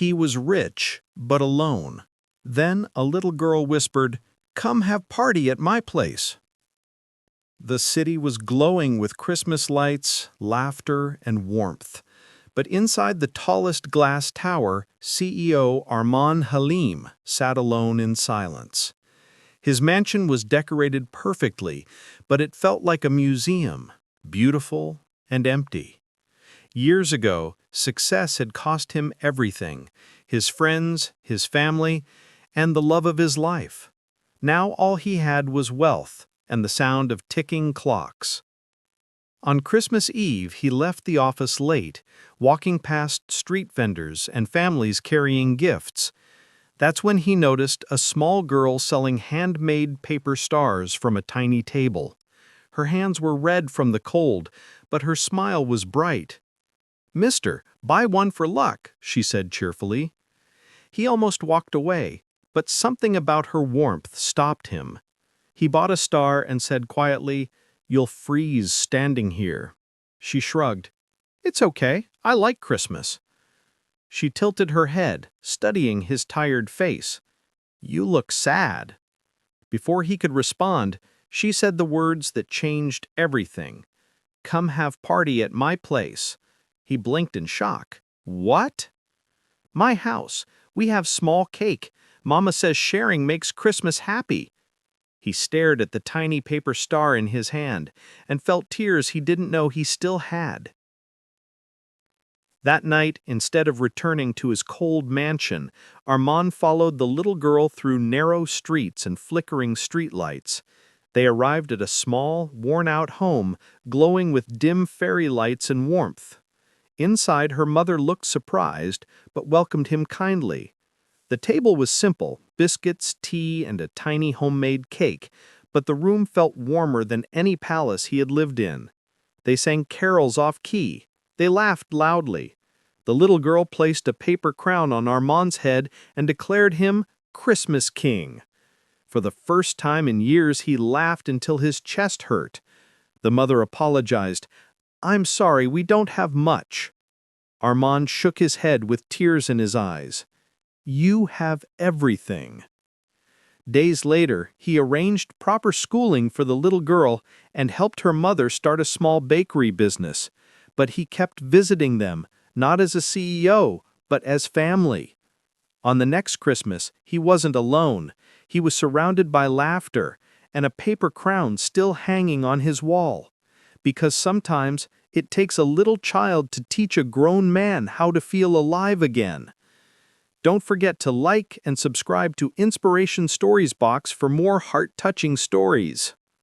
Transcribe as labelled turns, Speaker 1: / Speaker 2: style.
Speaker 1: He was rich, but alone. Then a little girl whispered, "Come have party at my place." The city was glowing with Christmas lights, laughter, and warmth. But inside the tallest glass tower, CEO Arman Halim sat alone in silence. His mansion was decorated perfectly, but it felt like a museum, beautiful and empty. Years ago, success had cost him everything: his friends, his family, and the love of his life. Now all he had was wealth and the sound of ticking clocks. On Christmas Eve, he left the office late, walking past street vendors and families carrying gifts. That's when he noticed a small girl selling handmade paper stars from a tiny table. Her hands were red from the cold, but her smile was bright. "Mister, buy one for luck," she said cheerfully. He almost walked away, but something about her warmth stopped him. He bought a star and said quietly, "You'll freeze standing here." She shrugged. "It's okay, I like Christmas." She tilted her head, studying his tired face. "You look sad." Before he could respond, she said the words that changed everything. "Come have party at my place." He blinked in shock. "What?" "My house. We have small cake. Mama says sharing makes Christmas happy." He stared at the tiny paper star in his hand and felt tears he didn't know he still had. That night, instead of returning to his cold mansion, Armand followed the little girl through narrow streets and flickering streetlights. They arrived at a small, worn-out home, glowing with dim fairy lights and warmth. Inside, her mother looked surprised, but welcomed him kindly. The table was simple: biscuits, tea, and a tiny homemade cake, but the room felt warmer than any palace he had lived in. They sang carols off-key. They laughed loudly. The little girl placed a paper crown on Armand's head and declared him Christmas King. For the first time in years, he laughed until his chest hurt. The mother apologized. "I'm sorry, we don't have much." Armand shook his head with tears in his eyes. "You have everything." Days later, he arranged proper schooling for the little girl and helped her mother start a small bakery business. But he kept visiting them, not as a CEO, but as family. On the next Christmas, he wasn't alone. He was surrounded by laughter and a paper crown still hanging on his wall. Because sometimes it takes a little child to teach a grown man how to feel alive again. Don't forget to like and subscribe to Inspiration Stories Box for more heart-touching stories.